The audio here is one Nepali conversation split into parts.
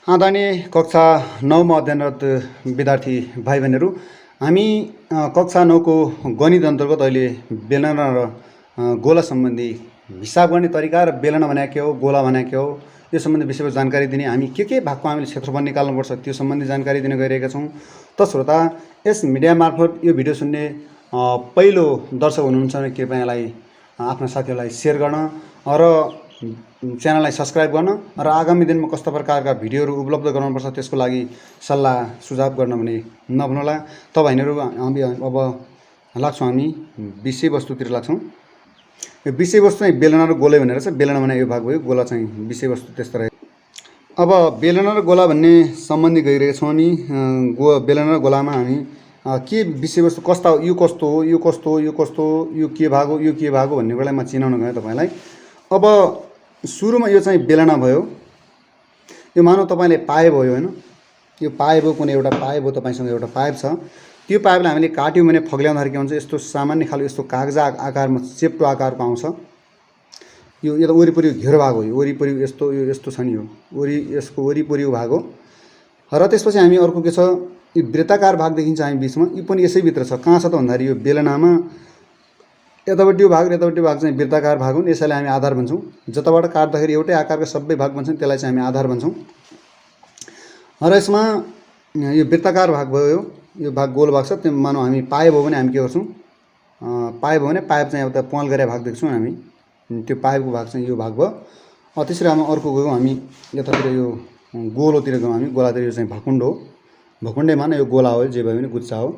आदरणीय कक्षा 9 मा अध्ययनरत विद्यार्थी भाइ बहिनीहरू, हामी कक्षा 9 को गणित अन्तर्गत अहिले बेलना र गोला सम्बन्धी हिसाब गर्ने तरिका र बेलना भने के हो, गोला भने के हो, यो सम्बन्धी विषयमा जानकारी दिने, हामी के भागको हामीले क्षेत्रफल निकाल्नुपर्छ त्यो सम्बन्धी जानकारी दिने गइरहेका छौँ। त श्रोता, यस मिडिया मार्फत यो भिडियो सुन्ने पहिलो दर्शक हुनुहुन्छ भने कृपया यसलाई आफ्ना साथीहरूलाई सेयर गर्न र च्यानललाई सब्स्क्राइब गर्न र आगामी दिनमा कस्ता प्रकारका भिडियोहरू उपलब्ध गराउनुपर्छ त्यसको लागि सल्लाह सुझाव गर्न भने नभुल्नुहोला। तपाईहरुहरू हामी अब लाग्छौँ, हामी विषयवस्तुतिर लाग्छौँ। यो विषयवस्तु चाहिँ बेलना र गोला भनेर चाहिँ बेलना भने यो भाग भयो, गोला चाहिँ विषयवस्तु त्यस्तो रह्यो। अब बेलना र गोला भन्ने सम्बन्धी गइरहेका छौँ हामी। बेलना र गोलामा हामी के विषयवस्तु कस्ता हो, यो कस्तो हो, यो कस्तो हो, यो कस्तो हो, यो के भाग हो, यो के भाग हो भन्ने कुरालाई म चिनाउन गएँ तपाईलाई। अब सुरुमा यो चाहिँ बेलना भयो। यो मानौ तपाईले पाइप भयो हैन, यो पाइप हो, कुनै एउटा पाइप हो, तपाईसँग एउटा पाइप छ। त्यो पाइपलाई हामीले काट्यौँ भने फग्ल्याउँदाखेरि के हुन्छ, यस्तो सामान्य खालको यस्तो कागजा आकारमा चेप्टो आकारको आउँछ। यो त वरिपरि घेरो भाग हो, यो वरिपरि यस्तो यो यस्तो छ नि, यो यसको वरिपरि भाग हो। र त्यसपछि हामी अर्को के छ, यो वृत्ताकार भाग देखिन्छ हामी बीचमा, यो पनि यसै भित्र छ। कहाँ छ त भन्दाखेरि यो बेलनामा यतापट्टि भाग र यतापट्टि भाग चाहिँ वृत्ताकार भाग हुन्, यसैलाई हामी आधार भन्छौँ। जताबाट काट्दाखेरि एउटै आकारका सबै भाग बन्छन्, त्यसलाई चाहिँ हामी आधार भन्छौँ। र यसमा यो वृत्ताकार भाग भयो, यो भाग गोल भाग छ। त्यो मानौ हामी पाइप हो भने हामी के गर्छौँ, पाइप हो भने पाइप चाहिँ एउटा पल गरे भाग देख्छौँ हामी, त्यो पाइपको भाग चाहिँ यो भाग भयो। त्यसरी हामी अर्को गयौँ, हामी यतातिर यो गोलोतिर गयौँ, हामी गोलातिर यो चाहिँ भकुण्ड हो, भकुण्डै मान यो गोला हो, जे भयो भने गुच्चा हो,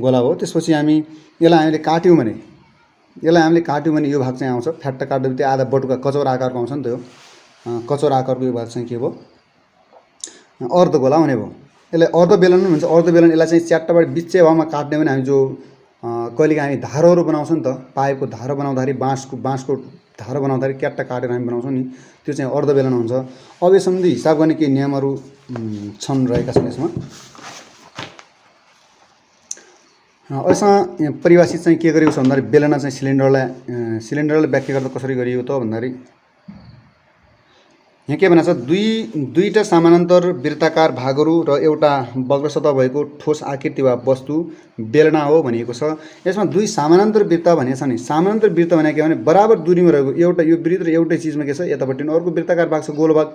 गोला हो। त्यसपछि हामी यसलाई हामीले काट्यौँ भने यो भाग चाहिँ आउँछ, फ्याट्ट काट्दा त्यो आधा बटुका कचौरा आकारको आउँछ नि, त्यो कचौरा आकारको यो भाग चाहिँ के भयो, अर्धगोला हुने भयो। यसलाई अर्धबेलन भन्छ। अर्धबेलन यसलाई चाहिँ च्याट्टबाट बिच्चे भागमा काट्ने भने हामी जो कहिलेकाहीँ हामी धारोहरू बनाउँछौँ नि त, पाइपको धारो बनाउँदाखेरि बाँसको धारो बनाउँदाखेरि क्याट्ट काटेर हामी बनाउँछौँ नि, त्यो चाहिँ अर्धबेलन हुन्छ। अब यस सम्बन्धी हिसाब गर्ने केही नियमहरू छन्, रहेका छन् यसमा। यसमा परिभाषित चाहिँ के गरेको छ भन्दाखेरि बेलना चाहिँ सिलिन्डरलाई व्याख्या गर्दा कसरी गरियो त भन्दाखेरि यहाँ के भनेको छ, दुईटा समानान्तर वृत्ताकार भागहरू र एउटा वक्र सतह भएको ठोस आकृति वा वस्तु बेलना हो भनिएको छ। यसमा दुई समानान्तर वृत्त भनेको छ नि। समानान्तर वृत्त भनेको के भने बराबर दूरीमा रहेको एउटा यो वृत्त र एउटै चिजमा के छ, यतापट्टि अर्को वृत्ताकार भाग छ, गोल भाग।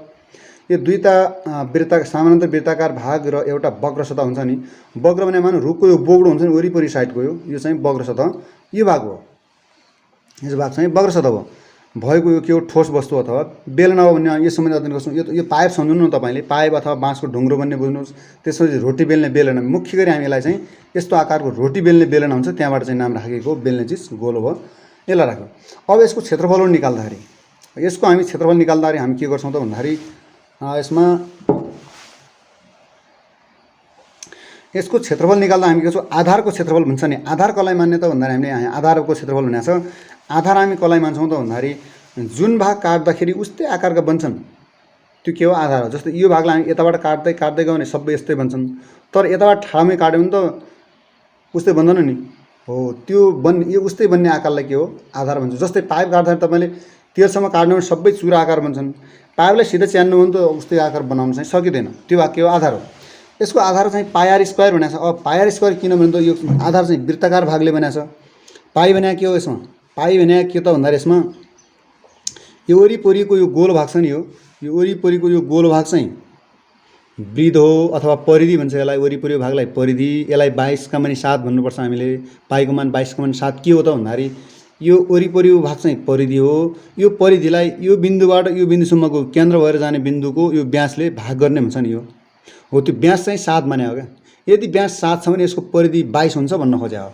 यो दुईटा समानान्तर वृत्ताकार भाग र एउटा वक्र सतह हुन्छ नि। वक्र भने मानौ रुखको यो बोक्डो हुन्छ नि, वरिपरि साइडको यो चाहिँ वक्र सतह, यो भाग हो, यो भाग चाहिँ वक्र सतह हो भएको। यो के हो, ठोस वस्तु अथवा बेलना हो भन्ने यो सम्बन्धी अध्ययन गर्छौँ। यो पाइप सम्झनु न तपाईले, पाइप अथवा बाँसको ढुङ्ग्रो भन्ने बुझ्नुहोस्। त्यसपछि रोटी बेल्ने बेलना, मुख्य गरी हामी यसलाई चाहिँ यस्तो आकारको रोटी बेल्ने बेलना हुन्छ, त्यहाँबाट चाहिँ नाम राखेको बेल्ने चिज गोलो भयो, यसलाई राख्यो। अब यसको क्षेत्रफल निकाल्दाखेरि, हामी के गर्छौँ त भन्दाखेरि यसको क्षेत्रफल निकाल्दा हामी के गर्छौँ, आधारको क्षेत्रफल भन्छ नि। आधार कसलाई मान्ने त भन्दाखेरि हामीले आधारको क्षेत्रफल भनेको छ। आधार हामी कसलाई मान्छौँ त भन्दाखेरि जुन भाग काट्दाखेरि उस्तै आकारका बन्छन् त्यो के हो, आधार हो। जस्तै यो भागलाई हामी यताबाट काट्दै गयो भने सबै यस्तै बन्छन्, तर यताबाट ठाउँमै काट्यो भने त उस्तै बन्दैन नि, हो। त्यो यो उस्तै बन्ने आकारलाई के हो, आधार भन्छ। जस्तै पाइप काट्दाखेरि तपाईँले तेलसम्म काट्नु भने सबै चुरा आकार बन्छन्, पाइपलाई सिधै च्यान्नु भने त उस्तै आकार बनाउन चाहिँ सकिँदैन, त्यो भाग के हो, आधार हो। यसको आधार चाहिँ पाई स्क्वायर भनेको छ। अब पाई स्क्वायर किन भने त यो आधार चाहिँ वृत्ताकार भागले बनाएको छ। पाई भने के हो, यसमा पाई भने के त भन्दाखेरि यसमा यो वरिपरिको यो गोल भाग छ नि, यो वरिपरिको यो गोल भाग चाहिँ वृत्त हो अथवा परिधि भन्छ यसलाई। वरिपरि भागलाई परिधि, यसलाई 22/7 भन्नुपर्छ हामीले। पाईको मान 22/7 के हो त भन्दाखेरि यो वरिपरि भाग चाहिँ परिधि हो। यो परिधिलाई यो बिन्दुबाट यो बिन्दुसम्मको केन्द्र भएर जाने बिन्दुको यो व्यासले भाग गर्ने भन्छ नि, यो हो। त्यो व्यास चाहिँ 7 माने हो क्या। यदि व्यास 7 छ भने यसको परिधि 22 हुन्छ भन्न खोजे हो,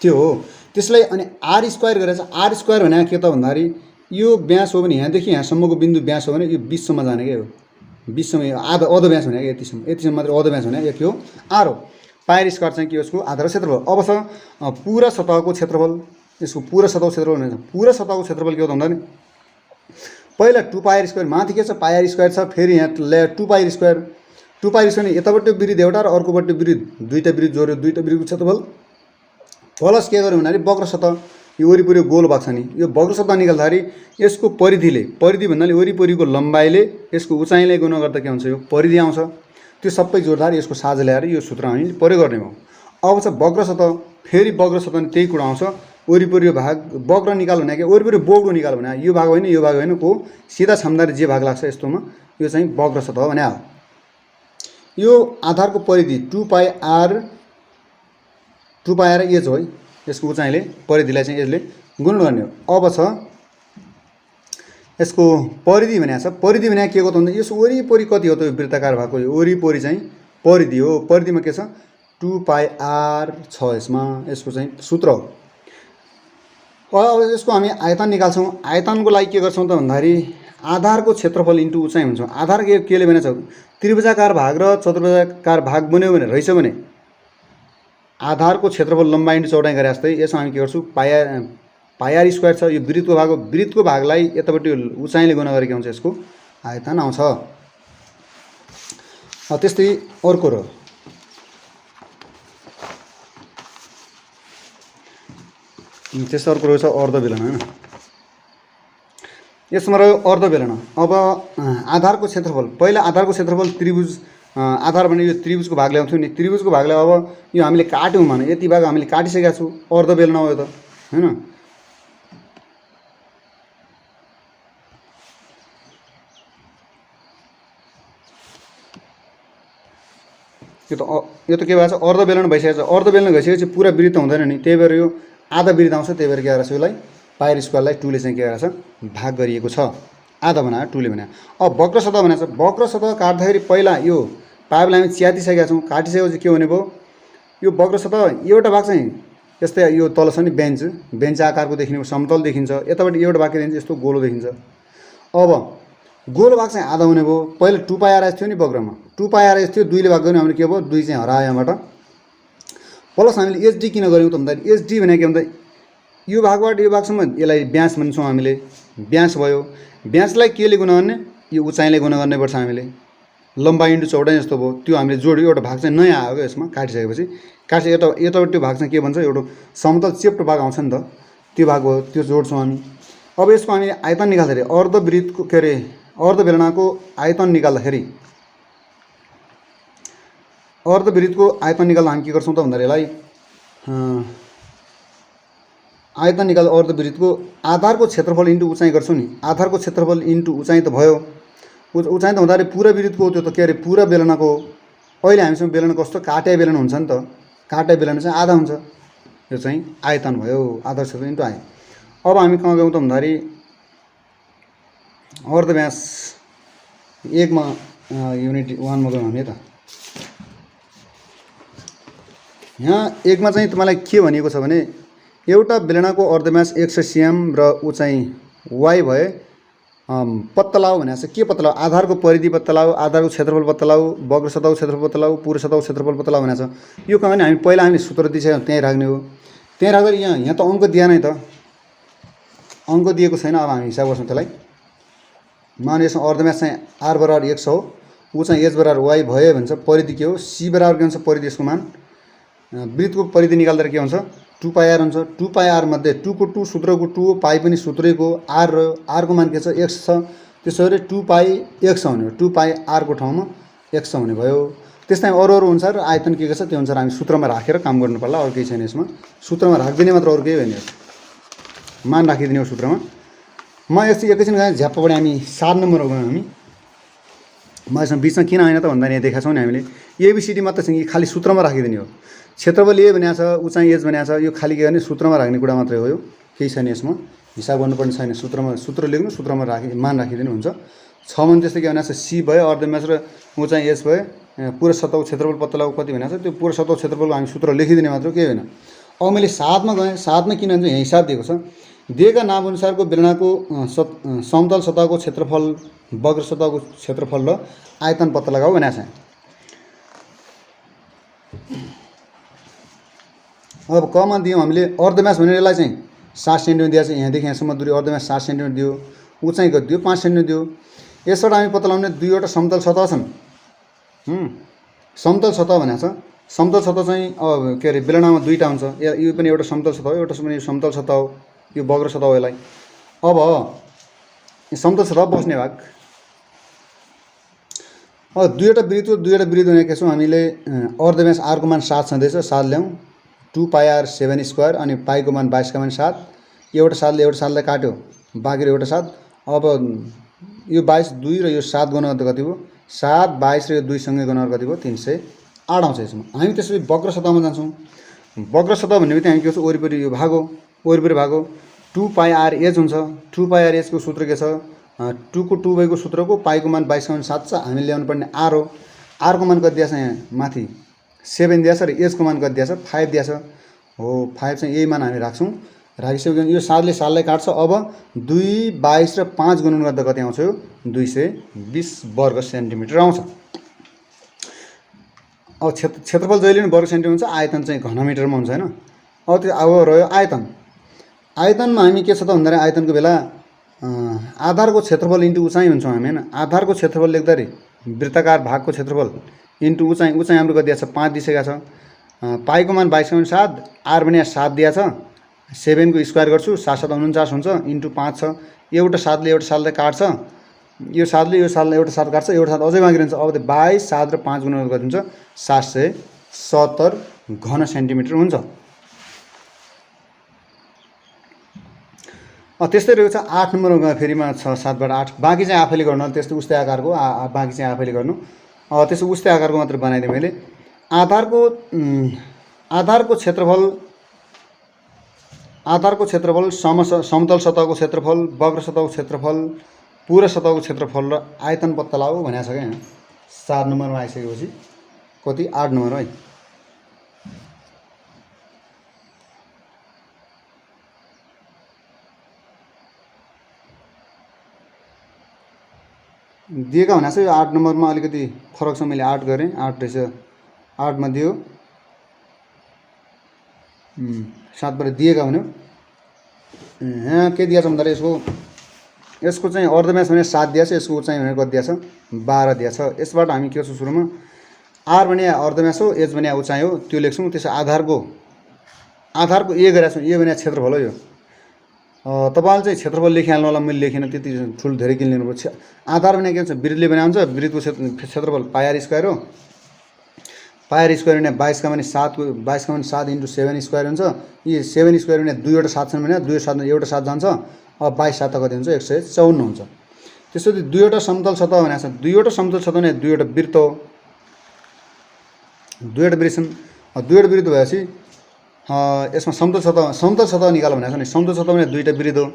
त्यो हो। त्यसलाई अनि आर स्क्वायर गरेर चाहिँ, आर स्क्वायर भनेको के त भन्दाखेरि यो व्यास हो भने यहाँदेखि यहाँसम्मको बिन्दु व्यास हो भने यो 20सम्म जाने क्या हो, 20सम्म आधा अध व्यास भने यतिसम्म मात्र अध व्यास भने यो के हो, आर हो। पाई स्क्वायर चाहिँ के हो, यसको आधार क्षेत्रफल। अब छ पुरा सतहको क्षेत्रफल। यसको पुरा सतहको क्षेत्रफल भनेको पुरा सतहको क्षेत्रफल के हो त भन्दाखेरि पहिला 2πr स्क्वायर, माथि के छ पाई स्क्वायर छ, फेरि यहाँ 2πr स्क्वायर यतापट्टि वृत्त एउटा र अर्कोपट्टि वृत्त दुईटा वृत्त जोड्यो, दुईटा वृत्तको क्षेत्रफल प्लस के गर्यो भन्दाखेरि वक्र सतह। यो वरिपरि गोल भएको छ नि, यो वक्र सतह निकाल्दाखेरि यसको परिधि भन्नाले वरिपरिको लम्बाइले यसको उचाइलाई गुणा गर्दा के हुन्छ, यो परिधि आउँछ। त्यो सबै जोड्दाखेरि यसको साझा ल्याएर यो सूत्र हामी प्रयोग गर्ने हो। अब छ वक्र सतह, फेरि वक्र सतह नि त्यही कुरा आउँछ, वरिपरि भाग वक्र निकाल भने के वरिपरि बोक्रो निकाल भने यो भाग होइन यो भाग होइन को सिधा छाम्दाखेरि जे भाग लाग्छ यस्तोमा यो चाहिँ वक्र सतह भने हो। यो आधारको परिधि 2πr एज हो है, यसको उचाइले परिधिलाई चाहिँ यसले गुणन गर्ने हो। अब छ यसको परिधि भनेको छ, परिधि भने के हो त भन्दा यस वरिपरि कति हो त यो वृत्ताकार भागको यो वरिपरि चाहिँ परिधि हो। परिधिमा के छ 2πr छ यसमा, यसको चाहिँ सूत्र हो। अब यसको हामी आयतन निकाल्छौँ। आयतनको लागि के गर्छौँ त भन्दाखेरि आधारको क्षेत्रफल इन्टु उचाइ हुन्छौँ। आधार केले भनेको छ त्रिभुजाकार भाग र चतुर्भुजाकार भाग बन्यो भने रहेछ भने आधारको क्षेत्रफल लम्बाइ इन्टु चौडाइ गरे जस्तै यसमा हामी के गर्छौँ पाइआर स्क्वायर छ, यो वृत्तको भाग हो, वृत्तको भागलाई यतापट्टि उचाइले गुणा गरेको हुन्छ, यसको आयतन आउँछ। त्यस्तै अर्को र त्यस्तो अर्को रहेछ अर्धबेलन होइन, यसमा रह्यो अर्धबेलन। अब आधारको क्षेत्रफल, पहिला आधारको क्षेत्रफल त्रिभुज आधार भने यो त्रिभुजको भाग ल्याउँथ्यौँ नि, त्रिभुजको भागलाई अब यो हामीले काट्यौँ भने यति भाग हामीले काटिसकेका छौँ, अर्धबेलन हो यो त होइन। यो त के भएको छ अर्धबेलन भइसकेको छ। अर्धबेलन भइसकेपछि पुरा वृत्त हुँदैन नि, त्यही भएर यो आधा वृत्त आउँछ, त्यही भएर के गरेर छ यसलाई पायर स्क्वायरलाई 2ले चाहिँ के गरेर छ भाग गरिएको छ, आधा बनायो 2ले बनायो। अब वक्र सतह भनेको छ, वक्र सतह काट्दाखेरि पहिला यो पाइपलाई हामी च्यातिसकेका छौँ, काटिसकेपछि के हुने भयो यो वक्र सतह एउटा भाग चाहिँ यस्तै यो तल छ नि बेन्च आकारको देखिने समतल देखिन्छ, यतापट्टि एउटा भाग के देखिन्छ यस्तो गोलो देखिन्छ। अब गोलो भाग चाहिँ आधा हुने भयो, पहिला 2πr थियो नि वक्रमा 2πr थियो, 2ले भाग गर्नु हामीले के भयो 2 चाहिँ हरायो यहाँबाट। प्लस हामीले एचडी किन गऱ्यौँ त भन्दाखेरि एचडी भने के भन्दा यो भागबाट यो भागसम्म यसलाई व्यास भन्छौँ हामीले, व्यास भयो, व्यासलाई केले गुणा गर्ने यो उचाइले गुणा गर्नुपर्छ हामीले, लम्बाइ इन्टु चौडाइ जस्तो भयो, त्यो हामीले जोड्यो, एउटा भाग चाहिँ नयाँ आयो यसमा काटिसकेपछि। यतापट्टि त्यो भाग चाहिँ के भन्छ एउटा समतल चेप्टो भाग आउँछ नि त, त्यो भाग भयो, त्यो जोड्छौँ हामी। अब यसको हामीले आयतन निकाल्दाखेरि अर्धवृत्तको के अरे अर्धबेलनाको आयतन निकाल्दाखेरि अर्धवृत्तको आयतन निकाल्दा हामी के गर्छौँ त भन्दाखेरि यसलाई आयतन निकाल्दा अर्धवृत्तको आधारको क्षेत्रफल इन्टु उचाइ गर्छौँ नि, आधारको क्षेत्रफल इन्टु उचाइ त भयो, उचाइ त हुँदाखेरि पुरा वृत्तको त्यो त के अरे पुरा बेलनाको। अहिले हामीसँग बेलन कस्तो काटे बेलन हुन्छ नि त, काटे बेलन चाहिँ आधा हुन्छ, यो चाहिँ आयतन भयो, आधार क्षेत्रफल इन्टु आय। अब हामी कहाँ गयौँ त भन्दाखेरि अर्धव्यास 1मा युनिट 1मा गयौँ हामी त। यहाँ 1मा चाहिँ तपाईँलाई के भनिएको छ भने एउटा बेलनाको अर्धव्यास 100 cm र उचाइ y भए पत्ता लगाऊ भनेको छ। के पत्ता लगाऊ? आधारको परिधि पत्ता लगाऊ, आधारको क्षेत्रफल पत्ता लगाऊ, वक्र सतहको क्षेत्रफल पत्ता लगाऊ, पूर्ण सतहको क्षेत्रफल पत्ता लगाऊ भनेको छ। यो कहाँ हामी पहिला हामीले सूत्र दिइसक्यौँ, त्यहीँ राख्ने हो। त्यहीँ राख्दा यहाँ त अङ्क दिएन है त, अङ्क दिएको छैन। अब हामी हिसाब गर्छौँ त्यसलाई। मान यसमा अर्धव्यास चाहिँ r बराबर 100 हो, ऊ चाहिँ h बराबर y भयो भन्छ, परिधि के हो c बराबर के हुन्छ परिधि यसको मान, वृत्तको परिधि निकाल्दा के हुन्छ 2πr हुन्छ। 2πr मध्ये 2 को 2 सूत्रको 2 पाइ पनि सूत्रैको r र r को मान के छ x छ, त्यसो गरी 2π100 हुने हो, 2πr को ठाउँमा 100 हुने भयो। त्यस्तै अरू अनुसार आयतन के छ त्यो अनुसार हामी सूत्रमा राखेर काम गर्नु पर्ला, अरू केही छैन यसमा। सूत्रमा राख्दिने मात्र, अरू केही होइन, मान राखिदिने हो सूत्रमा। म एकैछिन गएँ झ्याप्पबाट हामी 7 नम्बरमा गयौँ हामी। म यसमा बिचमा किन होइन त भन्दा यहाँ देखाएको छौँ नि हामीले एबिसिडी मात्र चाहिँ खालि सूत्रमा राखिदिने हो। क्षेत्रफल ए भनेको छ, उचाइ एच भनेको छ, यो खालि के गर्ने सूत्रमा राख्ने कुरा मात्रै हो, यो केही छैन यसमा, हिसाब गर्नुपर्ने छैन। सूत्र लेख्नु, सूत्रमा मान राखिदिनु हुन्छ। 6 भने त्यस्तै के भनेको छ सी भयो, अर्धव्यास र उचाइ एच भयो, पूर्ण सतहको क्षेत्रफल पत्ता लगाऊ कति भनेको छ, त्यो पूर्ण सतहको क्षेत्रफलको हामी सूत्र लेखिदिने मात्र, केही होइन। अब मैले 7मा गएँ, 7मा किन भन्छ यहाँ हिसाब दिएको छ, दिएका नाम अनुसारको बेलनाको समतल सतहको क्षेत्रफल, वक्र सतहको क्षेत्रफल र आयतन पत्ता लगाऊ भनेको छ। अब कमा दियौँ हामीले अर्धव्यास भनेर यसलाई चाहिँ 7 सेन्टिमिटर दिएको छ, यहाँदेखि यहाँसम्म दूरी अर्धव्यास 7 सेन्टिमिटर दियो, उचाइ कति दियो 5 सेन्टिमिटर दियो। यसबाट हामी पत्ता लगाउने दुईवटा समतल सतह छन्। समतल सतह भनेको छ समतल सतह चाहिँ के अरे बेलनामा दुईवटा हुन्छ, यो पनि एउटा समतल सतह हो, एउटा पनि समतल सतह हो, यो वक्र सतह हो। यसलाई अब समतल सतह बस्ने भाग, दुईवटा वृत्त भने के छौँ हामीले अर्धव्यास r को मान 7 छँदैछ, 7 ल्याउँ 2πr7 स्क्वायर अनि पाईको मान 22 का मान 7, एउटा 7ले काट्यो, बाँकी एउटा 7। अब यो 22 2 र यो 7 गुणा गर्दा कति भयो, 7 22 र यो 2 सँगै गुणा गर्दा कति भयो, 308 आउँछ यसमा। हामी त्यसपछि वक्र सतहमा जान्छौँ। वक्र सतह भन्ने बित्तिकै हामी के गर्छौँ, वरिपरि यो भाग हो, वरिपरि भाग हो, 2πrh हुन्छ। 2πrh को सूत्र के छ, 2 को 2 को सूत्रको पाईको मान 22 का मान 7 छ, हामीले ल्याउनु पर्ने r हो। r को मान कति दिएछ, यहाँ माथि 7 दिएछ र h को मान कति दिएछ, 5 दिएछ हो। 5 चाहिँ यही मान हामी राख्छौँ। राखिसक्यो यो 7ले 7लाई काट्छ। अब 2 22 र 5 गुणन गर्दा कति आउँछ, यो 220 वर्ग सेन्टिमिटर आउँछ। अब क्षेत्रफल जहिले पनि वर्ग सेन्टिमिटर हुन्छ, आयतन चाहिँ घनमिटरमा हुन्छ हैन। अब त्यो अब रह्यो आयतन। आयतनमा हामी के छ त भन्दाखेरि आयतनको बेला आधारको क्षेत्रफल इन्टु उचाइ हुन्छौँ हामी हैन। आधारको क्षेत्रफल लेख्दाखेरि वृत्ताकार भागको क्षेत्रफल इन्टु उचाइ, उचाइ हाम्रो कति दिएको छ, 5 दिइसकेको छ। पाईको मान 22 का मान 7, r भने 7 दिएको छ, 7 को स्क्वायर गर्छु 7 7 49 हुन्छ, इन्टु 5 छ। एउटा 7ले एउटा 7लाई काट्छ, यो 7ले यो 7लाई एउटा 7 काट्छ, एउटा 7 अझै बाँकी रहन्छ। अब 22 7 र 5 गुणा गर्दा कति हुन्छ, 770 घन सेन्टिमिटर हुन्छ। त्यस्तै रहेको छ 8 नम्बरमा फेरिमा 6 7 बाट 8, बाँकी चाहिँ आफैले गर्नु, त्यस्तै उस्तै आकारको बाँकी चाहिँ आफैले गर्नु। त्यसो उस्तै आकारको मात्र बनाइदिएँ मैले। आधारको क्षेत्रफल समतल सतहको क्षेत्रफल, वक्र सतहको क्षेत्रफल, पूरा सतहको क्षेत्रफल र आयतन पत्ता लगाऊ भनेको छ क्या। 7 नम्बरमा आइसकेपछि कति 8 नम्बर है। दिएका भनेको छ यो 8 नम्बरमा अलिकति फरक छ, मैले 8 गरेँ, 8 रहेछ, 8 मा दियो 7 बाट दिएका भन्यो। यहाँ के दिएछ भन्दा यसको चाहिँ अर्धव्यास भने 7 दिएछ, यसको उचाइ भने कति दिएछ, 12 दिएछ। यसबाट हामी के गर्छौँ, सुरुमा r भने अर्धव्यास हो, h भने उचाइ हो, त्यो लेख्छौँ। त्यसो आधारको a गरेका छौँ, a भने क्षेत्रफल हो। यो तपाईले चाहिँ क्षेत्रफल लेखिहाल्नु होला, मैले लेखिनँ, त्यति ठुलो धेरै किन लिनुपर्छ। आधार भने के हुन्छ, वृत्तले बनाएको हुन्छ, वृत्तको क्षेत्रफल πr स्क्वायर हो। πr स्क्वायर भने 22 का मान 7 को 22 का मान 7 इन्टु 7 स्क्वायर हुन्छ। यी 7 स्क्वायर भने 2 वटा 7 छन् भने 2 7 एउटा 7 जान्छ। अब 22 7 कति हुन्छ, 154 हुन्छ। त्यसपछि दुईवटा समतल सतह भनेको छ, दुईवटा समतल सतह भने दुईवटा वृत्त हो, दुईवटा वृत्त छन्। दुईवटा वृत्त भएपछि यसमा समतल सतह निकाल भनेको छ नि। समतल सतह भने दुईवटा वृत्त हो,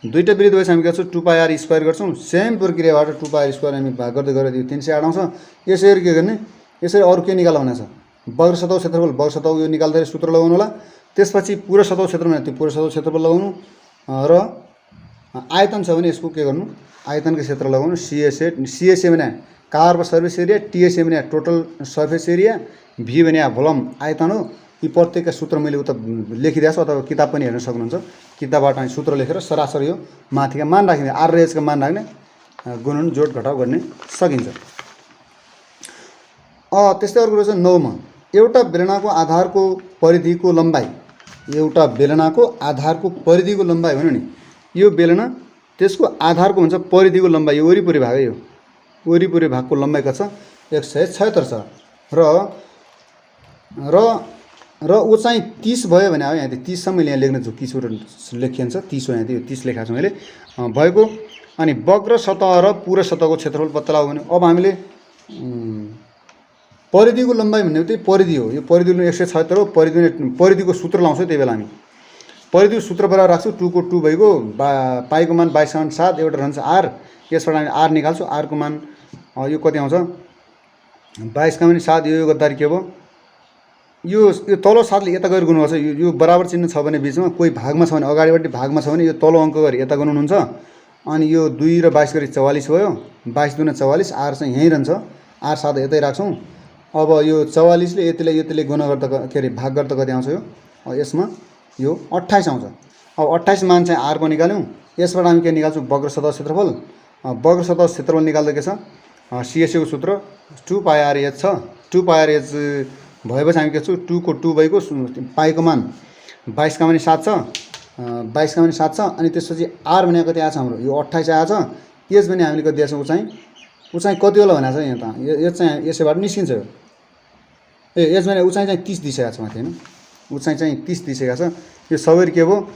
दुईवटा वृत्त भएपछि हामी गर्छौँ 2πr स्क्वायर गर्छौँ। सेम प्रक्रियाबाट 2πr स्क्वायर हामी भाग गर्दै गएर 308 आउँछ। यसरी के गर्ने, यसरी अरू के निकाल भनेको छ, वक्र सतह क्षेत्रफल, वक्र सतह यो निकाल्दाखेरि सूत्र लगाउनु होला। त्यसपछि पूरा सतह क्षेत्रफल भने त्यो पूरा सतह क्षेत्रफल लगाउनु र आयतन छ भने यसको के गर्नु, आयतनको क्षेत्र लगाउनु। CSA भने कार्ब सर्फेस एरिया, TSA भने टोटल सर्फेस एरिया, V भने भोल्युम आयतन हो। यी प्रत्येकका सूत्र मैले उता लेखिदिएको छु, अथवा किताब पनि हेर्न सक्नुहुन्छ। किताबबाट हामी सूत्र लेखेर सरासर यो माथिका मान राखिदिने, r र h का मान राख्ने, गुणन जोड घटाउ गर्ने सकिन्छ। त्यस्तै अर्को रहेछ 9 मा, एउटा बेलनाको आधारको परिधिको लम्बाइ, एउटा बेलनाको आधारको परिधिको लम्बाइ भन्यो नि, यो बेलना त्यसको आधारको हुन्छ परिधिको लम्बाइ, यो वरिपरि भाग, यो वरिपरि भागको लम्बाइ कति छ, 176 छ। र उचाइ 30 भयो भने अब यहाँ 30 सम्म यहाँ लेख्न झुक्की छु र लेखिन्छ 30 हो, यहाँ यो 30 लेखाएको छु मैले भएको। अनि वक्र सतह र पूरा सतहको क्षेत्रफल पत्ता लगाऊ भने अब हामीले परिधिको लम्बाइ भन्ने त्यही परिधि हो, यो परिधि 176 हो। परिधिको सूत्र लाउँछौँ, त्यही बेला हामी परिधिको सूत्र बराबर राख्छौँ। 2 को 2 भएको पाईको मान 22 का मान 7, एउटा रहन्छ r, यसबाट हामी r निकाल्छौँ। r को मान यो कति आउँछ, 22 का मान 7, यो गर्दाखेरि के भयो, यो तल्लो 7ले यता गएर गुन्नुपर्छ। यो बराबर चिन्ह छ भने बिचमा, कोही भागमा छ भने अगाडिबाट भागमा छ भने यो तल्लो अङ्क गरी यता गुन्नुहुन्छ। अनि यो 2 र 22 गरी 44 भयो, 22 दुना 44, r चाहिँ यहीँ रहन्छ, r 7 यतै राख्छौँ। अब यो 44 ले यतिले गुणा गर्दा के अरे भाग गर्दा कति आउँछ, यो यसमा यो 28 आउँछ। अब 28 मान चाहिँ r को निकाल्यौँ। यसबाट हामी के निकाल्छौँ, वक्र सतह क्षेत्रफल। वक्र सतह क्षेत्रफल निकाल्दा के छ, CSA को सूत्र 2πrh छ। 2πrh भएपछि हामी के गर्छौँ 2 को 2 बाईको पाईको मान 22 का पनि 7 छ, 22 का पनि 7 छ। अनि त्यसपछि आर भनेको कति आएको छ हाम्रो यो 28 आएको छ। एज भने हामीले कति दिएको छौँ उचाइ कति होला भनेको छ यहाँ त यो चाहिँ यसैबाट निस्किन्छ यो एज भने उचाइ चाहिँ 30 दिइसकेको छ माथि हैन, उचाइ चाहिँ 30 दिइसकेको छ। यो सबैले के हो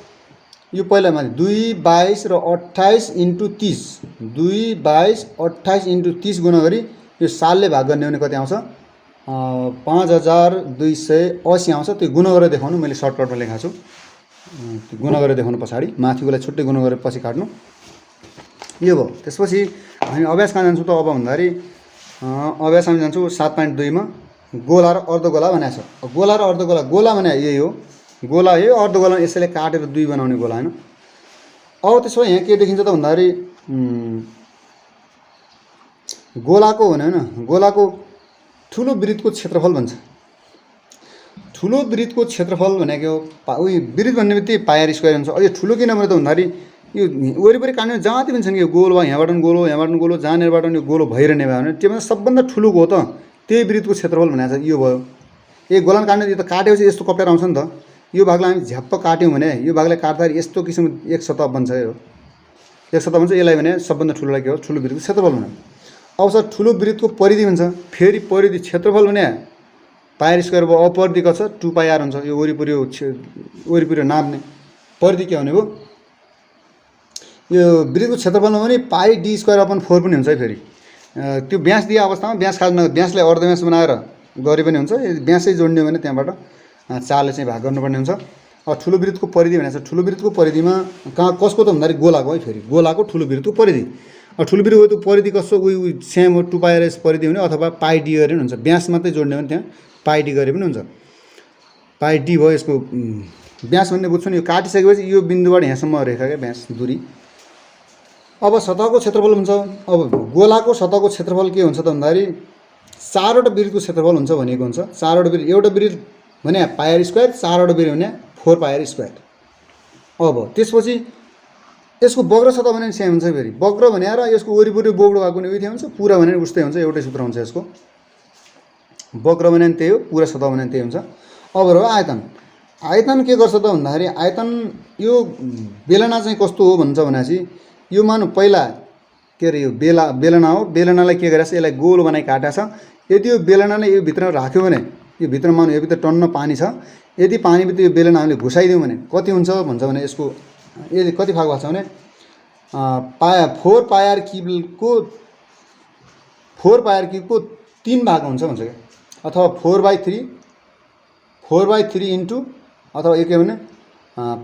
यो पहिला माथि 2 22 र 28 इन्टु 30 2 22 28 इन्टु 30 गुणा गरी यो सालले भाग गर्ने भने कति आउँछ 5280 आउँछ। त्यो गुणा गरेर देखाउनु मैले सर्टकटमा लेखाएको छु। त्यो गुणा गरेर देखाउनु पछाडि माथिकोलाई छुट्टै गुणा गरेर पछि काट्नु यो भयो। त्यसपछि हामी अभ्यास कहाँ जान्छौँ त अब भन्दाखेरि अभ्यास हामी जान्छौँ 7.2 मा गोला र अर्धगोला भनेको छ। गोला र अर्धगोला गोला भने यही हो गोला यो अर्धगोला यसैले काटेर 2 बनाउने गोला हैन। अब त्यसो यहाँ के देखिन्छ त भन्दाखेरि गोलाको भने हैन गोलाको ठुलो वृत्तको क्षेत्रफल भन्छ। ठुलो वृत्तको क्षेत्रफल भनेको उयो वृत्त भन्ने बित्तिकै पाई स्क्वायर हुन्छ। यो ठुलो किन भने त भन्दाखेरि यो वरिपरि काट्ने जति पनि छन् यो गोल भयो यहाँबाट पनि गोलो यहाँबाट पनि गोलो जहाँनिरबाट पनि गोलो भइरहने भयो भने त्योभन्दा सबभन्दा ठुलोको हो त त्यही वृत्तको क्षेत्रफल भनेको छ यो भयो। एक गोला काट्ने यो त काटेपछि यस्तो कपेर आउँछ नि त। यो भागलाई हामी झ्याप्प काट्यौँ भने यो भागलाई काट्दाखेरि यस्तो किसिम एक सतह बन्छ यो एक सतह बन्छ। यसलाई भने सबभन्दा ठुलोलाई के हो ठुलो वृत्तको क्षेत्रफल भने। अब सर ठुलो वृत्तको परिधि भन्छ। फेरि परिधि क्षेत्रफल भने पाई स्क्वायर भयो अपरिधि कति छ 2πr हुन्छ। यो वरिपरि नाप्ने परिधि के हुने भयो यो वृत्तको क्षेत्रफलमा पनि पाई d स्क्वायर अपन 4 पनि हुन्छ है। फेरि त्यो व्यास दिए अवस्थामा व्यास खाल्न व्यासलाई अर्धव्यास बनाएर गरे पनि हुन्छ। व्यासै जोड्ने हो भने त्यहाँबाट 4ले चाहिँ भाग गर्नुपर्ने हुन्छ। अब ठुलो वृत्तको परिधि भनेको छ। ठुलो वृत्तको परिधिमा कहाँ कसको त भन्दाखेरि गोलाको है। फेरि गोलाको ठुलो वृत्तको परिधि ठुलो वृत्तको परिधि कस्तो उयो सेम हो 2πrs परिधि हुने अथवा पाई d गरे पनि हुन्छ। व्यास मात्रै जोड्ने हो भने त्यहाँ पाई d गरे पनि हुन्छ। पाई d भयो यसको व्यास भन्ने बुझ्छु नि। यो काटिसकेपछि यो बिन्दुबाट यहाँसम्म रेखा क्या व्यास दूरी। अब सतहको क्षेत्रफल हुन्छ। अब गोलाको सतहको क्षेत्रफल के हुन्छ त भन्दाखेरि 4वटा वृत्तको क्षेत्रफल हुन्छ भनेको हुन्छ। 4वटा वृत्त एउटा वृत्त भने पाई स्क्वायर 4वटा वृत्त भने 4πr स्क्वायर। अब त्यसपछि यसको वक्र सतह भने सेम हुन्छ। फेरि वक्र भनेर यसको वरिपरि बोक्डो भएको भने उही हुन्छ पुरा भने उस्तै हुन्छ। एउटै सूत्र हुन्छ यसको वक्र भने त्यही हो पुरा सतह भने त्यही हुन्छ। अब र आयतन आयतन के गर्छ त भन्दाखेरि आयतन यो बेलना चाहिँ कस्तो हो भन्छ भनेपछि यो मानु पहिला के अरे यो बेलना हो। बेलनालाई के गरेछ यसलाई गोल बनाइ काटेको छ। यदि यो बेलनाले यो भित्र राख्यो भने यो भित्र मानु यो भित्र टन्न पानी छ। यदि पानीभित्र यो बेलना हामीले घुसाइदियौँ भने कति हुन्छ भन्छ भने यसको यदि कति भाग भएको छ भने 4πr क्युबको 3 भाग हुन्छ भन्छ क्या। अथवा 4/3 इन्टु अथवा यो के भने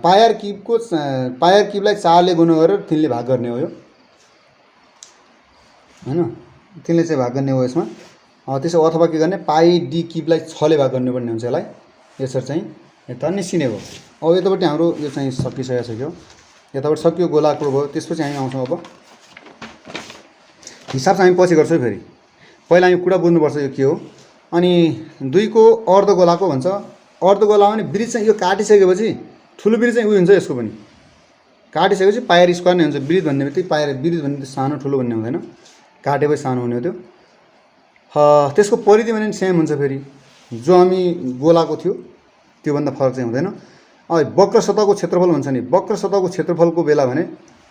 पायर क्युबलाई 4ले गुणा गरेर 3ले भाग गर्ने हो यो हैन। 3ले चाहिँ भाग गर्ने हो यसमा। त्यसो अथवा के गर्ने पाई d क्युबलाई 6ले भाग गर्नुपर्ने हुन्छ यसलाई। यसरी चाहिँ यता निस्किने हो। अब यतापट्टि हाम्रो यो चाहिँ सकिसकेको छ। यताबाट सकियो गोलाको भयो। त्यसपछि हामी आउँछौँ अब हिसाब चाहिँ हामी पछि गर्छौँ। फेरि पहिला हामी कुरा बुझ्नुपर्छ यो के हो। अनि 2 को अर्धगोलाको भन्छ। अर्धगोला भने वृत्त चाहिँ यो काटिसकेपछि ठुलो वृत्त चाहिँ उयो हुन्छ। यसको पनि काटिसकेपछि पाई स्क्वायर नै हुन्छ। वृत्त भन्ने बित्तिकै वृत्त भन्ने सानो ठुलो भन्ने हुँदैन काटेपछि सानो हुने हो त्यो। त्यसको परिधि भने सेम हुन्छ। फेरि जो हामी गोलाको थियो त्योभन्दा फरक चाहिँ हुँदैन। वक्र सतहको क्षेत्रफल भन्छ नि। वक्र सतहको क्षेत्रफलको बेला भने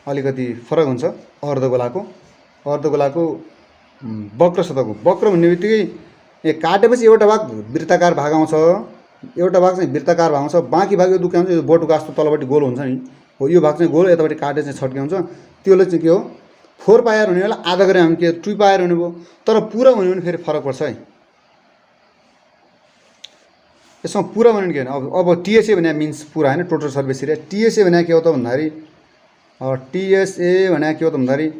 अलिकति फरक हुन्छ अर्धगोलाको वक्र सतहको। वक्र भन्ने बित्तिकै काटेपछि एउटा भाग वृत्ताकार भाग आउँछ। एउटा भाग चाहिँ वृत्ताकार भाग आउँछ। बाँकी भाग यो दुःख आउँछ। यो बटुका जस्तो तलपट्टि गोल हुन्छ नि हो यो भाग चाहिँ गोल यतापट्टि काटे चाहिँ छड्के हुन्छ। त्यसले चाहिँ के हो 4πr हुने बेला आधा गरे हामी के 2πr हुने भयो। तर पुरा हुने भने फेरि फरक पर्छ है। यसमा पुरा भने के भने अब टीएसए भने मिन्स पुरा हैन टोटल सर्भिस एरिया। टीएसए भने के हो त भन्दाखेरि टीएसए भने के हो त भन्दाखेरि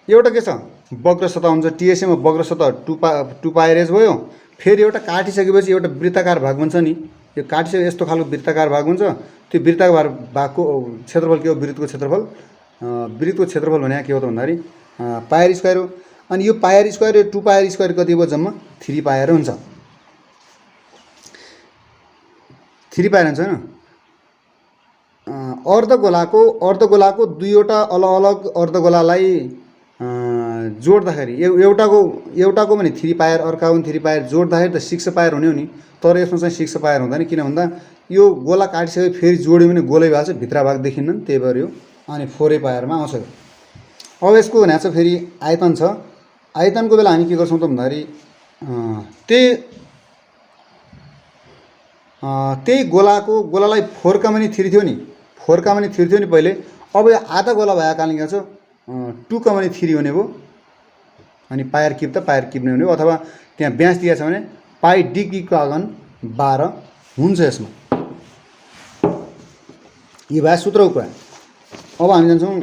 एउटा के छ वक्र सतह हुन्छ। टीएसए मा वक्र सतह 2πrs भयो। फेरि एउटा काटिसकेपछि एउटा वृत्ताकार भाग हुन्छ नि। यो काटिसके यस्तो खालको वृत्ताकार भाग हुन्छ। त्यो वृत्ताकार भागको क्षेत्रफल के हो वृत्तको क्षेत्रफल। वृत्तको क्षेत्रफल भने के हो त भन्दाखेरि पाई स्क्वायर हो। अनि यो पाई स्क्वायर यो 2πr स्क्वायर कति भयो जम्मा 3πr हुन्छ। 3πr हुन्छ हैन। अर्धगोलाको दुईवटा अलग अलग अर्धगोलालाई जोड्दाखेरि एउटाको भने 3 पायर अर्काको पनि 3 पायर जोड्दाखेरि त 6 पायर हुने हो नि, तर यसमा चाहिँ 6 पायर हुँदैन। किन भन्दा यो गोला काटिसके फेरि जोड्यो भने गोलै भएको छ, भित्र भाग देखिन्न, त्यही भएर यो अनि 4 पायरमा आउँछ। अब यसको भने चाहिँ फेरि आयतन छ। आयतनको बेला हामी के गर्छौँ त भन्दाखेरि त्यही गोलालाई 4 का पनि 3 थियो नि, 4 का पनि 3 थियो नि पहिले। अब यो आधा गोला भएको कारणले के छ 2 का पनि 3 हुने भयो, अनि पायर किप त पायर किप नै हुने भयो। अथवा त्यहाँ ब्यास दिएको छ भने पाई डिग्रीको आँगन 12 हुन्छ यसमा। यो भयो सूत्रको कुरा। अब हामी जान्छौँ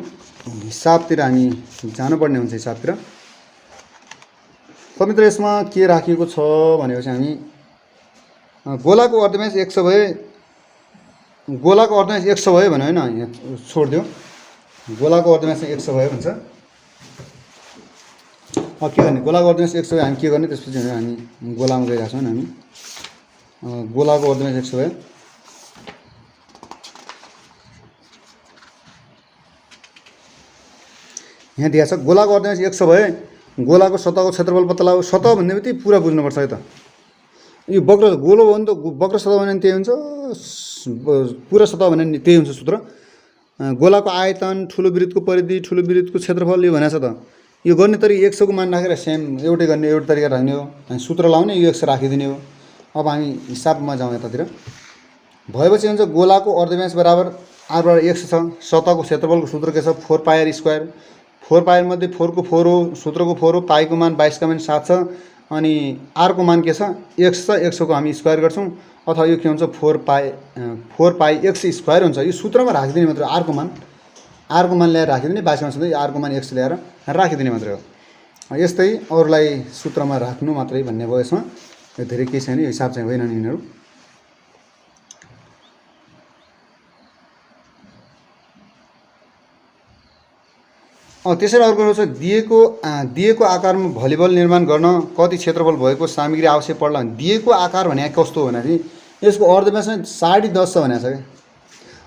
हिसाबतिर, हामी जानुपर्ने हुन्छ हिसाबतिर। मित्र यसमा के राखिएको छ भनेपछि हामी गोलाको अर्धव्यास 100 भए, गोलाको अर्धव्यास 100 भयो भने होइन, यहाँ छोडिदियो, गोलाको अर्धव्यास 100 भयो भन्छ। अब के गर्ने, गोलाको अर्धव्यास 100 हामी के गर्ने, त्यसपछि हामी गोलामा गइरहेको छौँ। हामी गोलाको अर्धव्यास 100 भयो, यहाँ दिएको छ। गोलाको अर्धव्यास 100 भए गोलाको सतहको क्षेत्रफल पत्ता लगाऊ। सतह भन्ने बित्तिकै पुरा बुझ्नुपर्छ है त। यो वक्र गोलो भयो भने त वक्र सतह भने त्यही हुन्छ, पुरा सतह भने त्यही हुन्छ सूत्र। गोलाको आयतन, ठुलो वृत्तको परिधि, ठुलो वृत्तको क्षेत्रफल, यो भनेको छ त। यो गर्ने तरिका 100 को मान राखेर सेम एउटै गर्ने, एउटै तरिका राख्ने हो। हामी सूत्र लाउने, यो 100 राखिदिने हो। अब हामी हिसाबमा जाउँ यतातिर। भएपछि हुन्छ गोलाको अर्धव्यास बराबर r बराबर 100 छ। सतहको क्षेत्रफलको सूत्र के छ 4 पायर स्क्वायर। 4 पायर मध्ये 4 को 4 हो, सूत्रको 4 हो, पाईको मान 22 का मान 7 छ, अनि r को मान के छ 100 छ। 100 को हामी स्क्वायर गर्छौँ, अथवा यो के हुन्छ 4 पाई x स्क्वायर हुन्छ। यो सूत्रमा राखिदिने मात्र, r को मान ल्याएर राखिदिने, 22 मा सधैँ r को मान 100 ल्याएर राखिदिने मात्रै हो। यस्तै अरूलाई सूत्रमा राख्नु मात्रै भन्ने भयो यसमा। यो धेरै केही छैन, यो हिसाब चाहिँ होइन नि यिनीहरू। त्यसरी अर्को छ दिएको आकारमा भलिबल निर्माण गर्न कति क्षेत्रफल भएको सामग्री आवश्यक पर्ला। दिएको आकार भने कस्तो हो भने यसको अर्धव्यास चाहिँ 10.5 छ भनेको छ क्या।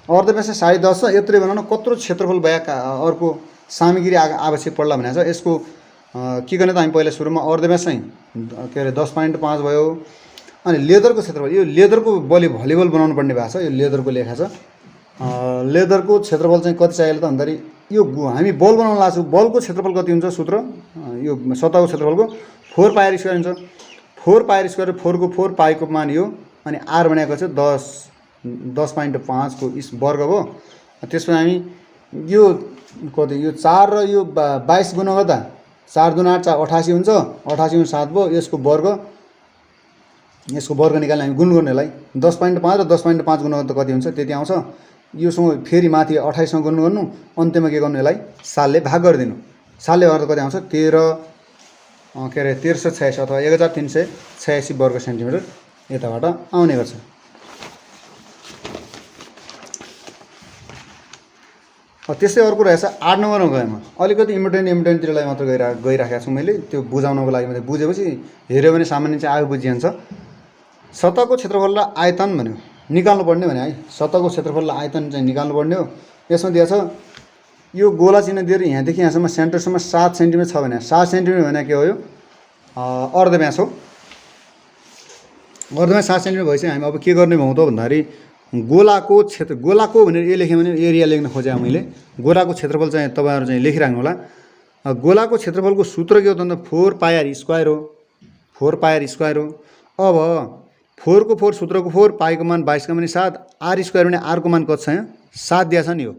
अर्धव्यास चाहिँ 10.5 छ, यत्रो बनाउन कत्रो क्षेत्रफल भएका अर्को सामग्री आवश्यक पर्ला भनेको छ। यसको के गर्ने त हामी पहिला सुरुमा अर्धव्यास चाहिँ के अरे 10.5 भयो। अनि लेदरको क्षेत्रफल, यो लेदरको भलिबल बनाउनु पर्ने भएको छ, यो लेदरको लेखा छ। लेदरको क्षेत्रफल चाहिँ कति चाहियो त भन्दाखेरि यो हामी बल बनाउन लाग्छौँ, बलको क्षेत्रफल कति हुन्छ सूत्र, यो सतहको क्षेत्रफलको 4 पायर स्क्वायर हुन्छ। 4 पायर स्क्वायर 4 को 4 पाईको मान यो, अनि r भनेको चाहिँ 10.5 को वर्ग हो। त्यसपछि हामी यो कति, यो 4 र यो 22 गुणा गर्दा 4 दुना 8 88 हुन्छ। 88 × 7 भयो, यसको वर्ग निकाल्ने हामी गुण गर्नेलाई 10.5 र 10.5 गुणा गर्दा कति हुन्छ त्यति आउँछ। योसँग फेरि माथि 28 सँग गुण गर्नु, अन्त्यमा के गर्नु, यसलाई 7 ले भाग गरिदिनु। 7 ले गर्दा कति आउँछ 1386 अथवा 1386 वर्ग सेन्टिमिटर यताबाट आउने गर्छ। त्यस्तै अर्को रहेछ 8 नम्बरमा गएमा अलिकति इम्पोर्टेन्टतिरलाई मात्र गइराखेको छु मैले, त्यो बुझाउनको लागि मात्रै। बुझेपछि हेऱ्यो भने सामान्य चाहिँ आयो बुझिन्छ। सतहको क्षेत्रफल र आयतन भन्यो निकाल्नु पर्ने भने है, सतहको क्षेत्रफल र आयतन चाहिँ निकाल्नु पर्ने हो। यसमा दिएको छ यो गोला चिन्ह दिएर यहाँदेखि यहाँसम्म सेन्टरसम्म 7 सेन्टिमिटर छ भने 7 सेन्टिमिटर भने के हो, यो अर्धव्यास हो। अर्धव्यास 7 सेन्टिमिटर भएपछि हामी अब के गर्ने भौँ त भन्दाखेरि गोलाको भनेर ए लेखेँ भने एरिया लेख्न खोजेँ मैले। गोलाको क्षेत्रफल चाहिँ तपाईँहरू चाहिँ लेखिराख्नु होला। गोलाको क्षेत्रफलको सूत्र के हो त 4 पायर स्क्वायर हो। 4 पायर स्क्वायर हो। अब 4 को 4 सूत्रको 4 पाईको मान 22 का मान 7, r स्क्वायर भने r को मान कति छ यहाँ 7 दिएको छ नि हो।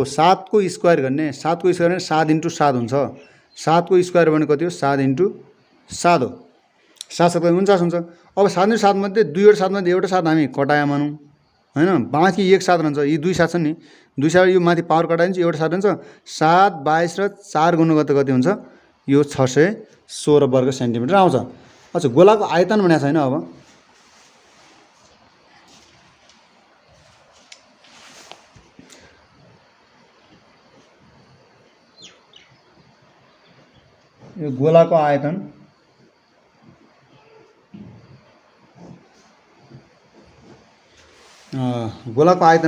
7 को स्क्वायर गर्ने, 7 को स्क्वायर भने 7 × 7 हुन्छ। 7 को स्क्वायर भने कति हो 7 × 7 हो। 7 7 49 हुन्छ। अब 7 × 7 मध्ये 2 7 मध्ये एउटा 7 हामी कटाया मानौँ हैन, बाँकी 1 7 रहन्छ। यी 2 7 छन् नि, 2 7 यो माथि पावर कटाइन्छ, एउटा 7 हुन्छ। 7 22 र 4 गुणा गर्दा कति हुन्छ, यो 616 वर्ग सेन्टिमिटर आउँछ। अच्छा, गोलाको आयतन भनेको छैन। अब यो गोलाको आयतन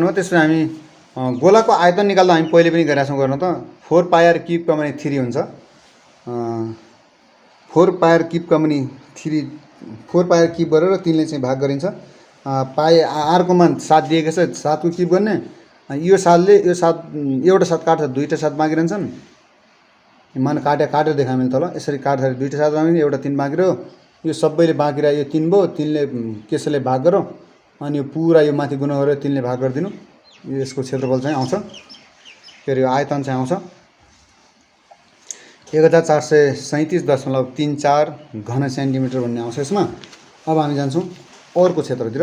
हो। त्यसपछि हामी गोलाको आयतन निकाल्दा हामी पहिले पनि गरेका छौँ गर्न त 4 पायर क्युब का माने 3 हुन्छ। 4 पायर किपका पनि 4 पायर किप गरेर 3ले चाहिँ भाग गरिन्छ। पाए आरको मान 7 दिएको छ, 7 को किप गर्ने। यो 7ले यो 7 एउटा 7 काट्दा दुईटा 7 बाँकी रहन्छन्। मान काटेर देखा मैले तल यसरी काट्दाखेरि दुईटा 7 बाँकी, एउटा 3 बाँकी रह्यो। यो सबैले बाँकी रह्यो, यो 3 भयो, 3ले कसैले भाग गरौँ अनि यो पुरा यो माथि गुणा गरेर 3ले भाग गरिदिनु। यसको क्षेत्रफल चाहिँ आउँछ, के अरे आयतन चाहिँ आउँछ 1437.34 घन सेन्टिमिटर भन्ने आउँछ यसमा। अब हामी जान्छौँ अर्को क्षेत्रतिर।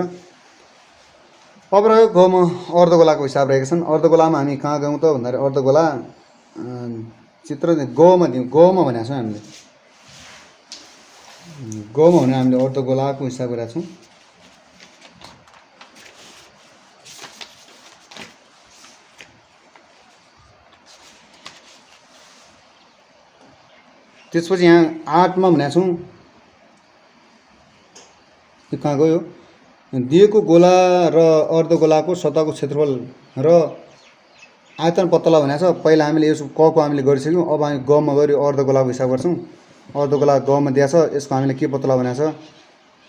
अब रह्यो गमा अर्धगोलाको हिसाब रहेका छन्। अर्धगोलामा हामी कहाँ गयौँ त भन्दाखेरि अर्धगोला चित्र गमा दिउँ, गमा भनेको छौँ हामीले। गमा भने हामीले अर्धगोलाको हिसाब गरेका छौँ। त्यसपछि यहाँ 8 मा भनेको छौँ। यो कहाँ गयो? दिएको गोला र अर्धगोलाको सतहको क्षेत्रफल र आयतन पत्ता लगाउ भनेको छ। पहिला हामीले यसको क को हामीले गरिसक्यौँ। अब हामी ग मा गरी अर्धगोलाको हिसाब गर्छौँ। अर्धगोला ग मा दिएको छ, यसको हामीले के पत्ता लगाउ भनेको छ?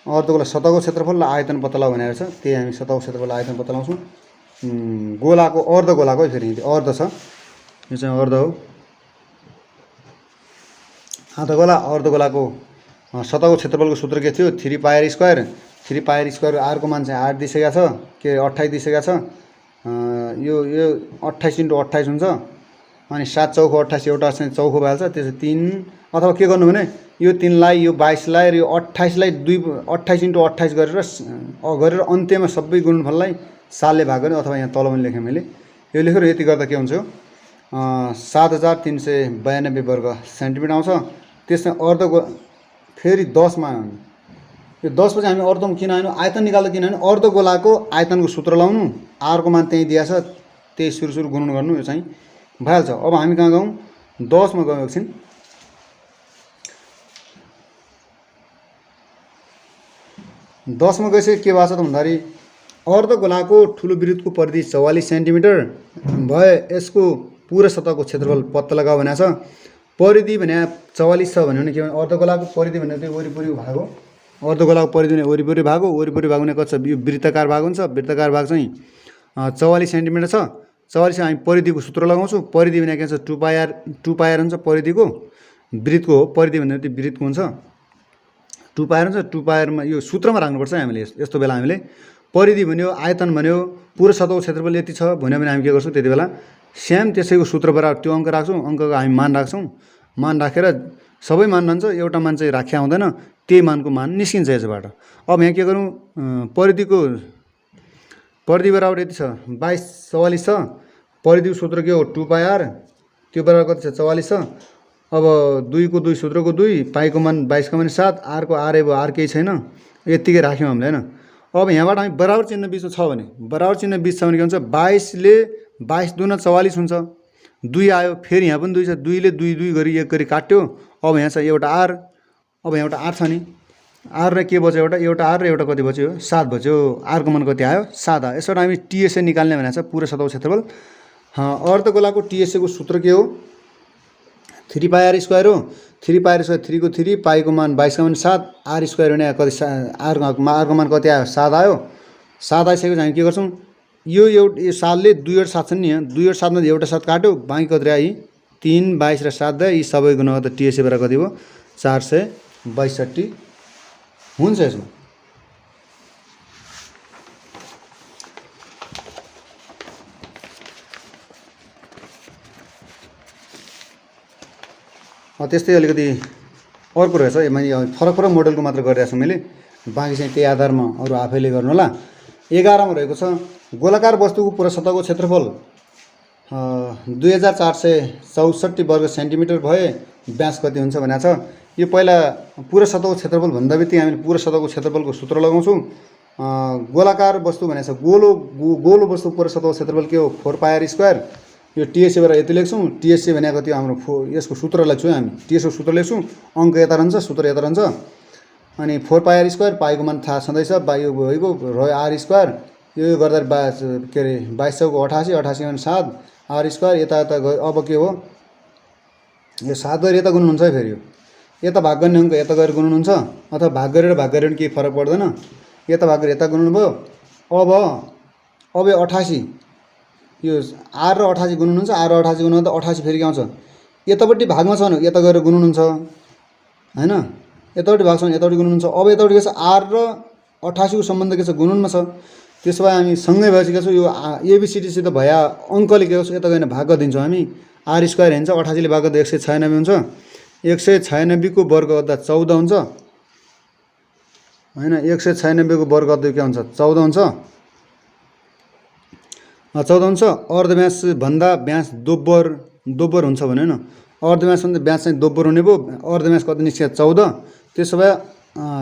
अर्धगोला सतहको क्षेत्रफल र आयतन पत्ता लगाउ भनेको छ। त्यही हामी सतहको क्षेत्रफल आयतन पत्ता लगाउँछौँ। गोलाको अर्धगोलाको फेरि अर्ध छ, यो चाहिँ अर्ध हो। अर्धगोलाको सतहको क्षेत्रफलको सूत्र के थियो? 3 पायर स्क्वायर। 3 पायर स्क्वायर आरको मान चाहिँ 8 दिइसकेको छ, के 28 दिइसकेको छ। यो 28 × 28 हुन्छ अनि 7 चौको 28, एउटा चाहिँ चौको भइहाल्छ। त्यसो 3 अथवा के गर्नु भने यो 3लाई यो 22लाई र यो 28लाई 28 × 28 गरेर अन्त्यमा सबै गुणनफललाई 7ले भाग गर्ने। अथवा यहाँ तल पनि लेखेँ मैले, यो लेखेर यति गर्दा के हुन्छ? 7392 वर्ग सेन्टिमिटर आउँछ। त्यसमा अर्धको फेरि 10 मा यो 10 पछि हामी अर्धमा किन आएनौँ? आयतन निकाल्दा किन आएनौँ? अर्धगोलाको आयतनको सूत्र लाउनु, आरको मान त्यही दिएको छ, त्यही सुरु गुणन गर्नु, यो चाहिँ भइहाल्छ। अब हामी कहाँ गयौँ? 10 मा गयौँ एकछिन। 10 मा गइसके के भएको छ त भन्दाखेरि अर्धगोलाको ठुलो वृत्तको परिधि 44 सेन्टिमिटर भए यसको पुरा सतहको क्षेत्रफल पत्ता लगाऊ भनेको छ। परिधि भने 44 छ भन्यो भने के भने अर्धगोलाको परिधि भने त्यो वरिपरि भाग हो। अर्धगोलाको परिधि भने वरिपरि भाग हो। वरिपरि भाग भने कति छ? यो वृत्ताकार भाग हुन्छ। वृत्ताकार भाग चाहिँ 44 सेन्टिमिटर छ। 44 हामी परिधिको सूत्र लगाउँछौँ। परिधि भने के हुन्छ? 2 पायर हुन्छ परिधिको, वृत्तको हो। परिधि भने त्यो वृत्तको हुन्छ, 2 पायर हुन्छ। 2 पायरमा यो सूत्रमा राख्नुपर्छ हामीले। यस्तो बेला हामीले परिधि भन्यो, आयतन भन्यो, पुरो सतहको क्षेत्रफल यति छ भन्यो भने हामी के गर्छौँ? त्यति बेला सेम त्यसैको सूत्र बराबर त्यो अङ्क राख्छौँ। अङ्कको हामी मान राख्छौँ। मान राखेर सबै मान रहन्छ, एउटा मान चाहिँ राख्या हुँदैन, त्यही मानको मान निस्किन्छ यसबाट। अब यहाँ के गरौँ? परिधि बराबर यति छ, 22 44 छ। परिधिको सूत्र के हो? 2 पायर, त्यो बराबर कति छ? 44 छ। अब 2 को 2 सूत्रको 2, पाइको मान 22 का मान 7, आरको आरै भयो, आर केही छैन, यत्तिकै राख्यौँ हामीले हैन। अब यहाँबाट हामी बराबर चिन्ह बिचमा छ भने, बराबर चिन्ह बिच छ भने के हुन्छ? 22ले 22 दुना 44 हुन्छ। 2 आयो, फेरि यहाँ पनि 2 छ, 2ले 2 2 गरी 1 गरी काट्यो। अब यहाँ छ एउटा आर, अब यहाँ एउटा आर छ नि, आर र के बच्यो? एउटा आर र एउटा कति बच्यो? 7 बच्यो। आरको मान कति आयो? 7 आयो। यसबाट हामी टिएसए निकाल्ने भनेको छ, पुरो सतहको क्षेत्रफल। अर्धगोलाको टिएसए को सूत्र के हो? 3 पायर स्क्वायर हो। 3 पायर स्क्वायर 3 को 3, पाइको मान 22 का मान 7, आर स्क्वायर भने कति? आरको मान कति आयो? 7 आयो। 7 आइसकेपछि हामी के गर्छौँ? यो 7ले 2 र 7 छन् नि, यहाँ 2 र 7 मा एउटा 7 काट्यो, बाँकी कति आयो? 3 22 र 7 दा, यी सबै गुणा गर्दा टिएसए बराबर कति भयो? 462 हुन्छ यसमा। त्यस्तै अलिकति अर्को रहेछ, मैले फरक मोडलको मात्र गरिरहेको छु मैले, बाँकी चाहिँ त्यही आधारमा अरू आफैले गर्नु होला। 11 मा रहेको छ गोलाकार वस्तुको पुरा सतहको क्षेत्रफल 2464 वर्ग सेन्टिमिटर भए व्यास कति हुन्छ भनेको छ। यो पहिला पुरा सतहको क्षेत्रफल भन्दा बित्तिकै हामीले पुरा सतहको क्षेत्रफलको सूत्र लगाउँछौँ। गोलाकार वस्तु भनेको छ, गोलो वस्तु पुरा सतहको क्षेत्रफल के हो? 4 पायर स्क्वायर। यो टिएसए बराबर यति लेख्छौँ। टिएसए भनेको त्यो हाम्रो यसको सूत्र लेख्छौँ हामी, टिएसको सूत्र लेख्छौँ, अङ्क यता रहन्छ, सूत्र यता रहन्छ। अनि 4 पायर स्क्वायर, पाइको मान थाहा छँदैछ, यो भइगयो, रह्यो आर स्क्वायर, यो गर्दा के अरे 22 चौको 88, 88 मा 7, आर स्क्वायर यता यता गयो। अब के हो? यो 7 गरेर यता गुन्नुहुन्छ है। फेरि यो यता भाग गर्ने अङ्क यता गरेर गुन्नुहुन्छ, अथवा भाग गरेर केही फरक पर्दैन। यता भाग गरेर यता गुन्नुभयो। अब यो 88, यो 8 र 88 गुन्नुहुन्छ। 8 र 88 गुन्नु त 88 फेरि के आउँछ, यतापट्टि भागमा छ भने यता गरेर गुन्नुहुन्छ हैन, यतापट्टि भाग छ भने यतापट्टि गुन्नुहुन्छ। अब यतापट्टि के छ, 8 र 88 को सम्बन्ध के छ, गुणनमा छ। त्यसो भए हामी सँगै भएपछि के छ, यो एबिसिडीसित भया अङ्कले के गर्छ, यता गएर भाग गरिदिन्छौँ हामी। आर स्क्वायर हुन्छ, 88 ले भाग गर्दा 196 हुन्छ। 196 को वर्ग गर्दा 14 हुन्छ हैन। 196 को वर्ग गर्दा के हुन्छ, 14 हुन्छ। 14 हुन्छ। अर्धव्यास भन्दा व्यास दोब्बर हुन्छ भने हैन, अर्धव्यास भन्दा व्यास चाहिँ दोब्बर हुने भयो। अर्धव्यास कति निस्क्यो, 14। त्यसो भए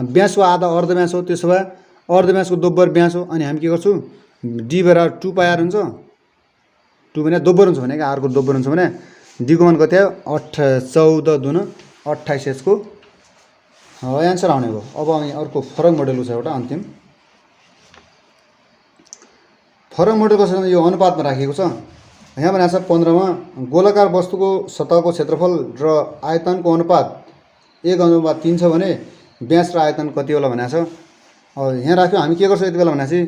व्यासको आधा अर्धव्यास हो। त्यसो भए अर्धव्यासको दोब्बर व्यास हो। अनि हामी के गर्छौँ, डी बराबर 2 पाई आर हुन्छ। 2 भने दोब्बर हुन्छ भने आर को दोब्बर हुन्छ भने डी को मान कति आयो, 14 दुन 28 को एन्सर आउने भयो। अब हामी अर्को फरक मोडेल छ एउटा अन्तिम फरक मोडेल कसरी, यो अनुपातमा राखिएको छ। यहाँ भनेको छ 15 मा गोलाकार वस्तुको सतहको क्षेत्रफल र आयतनको अनुपात 1:3 छ भने व्यास र आयतन कति होला भनेको छ। अब यहाँ राख्यो, हामी के गर्छौँ यति बेला भनेपछि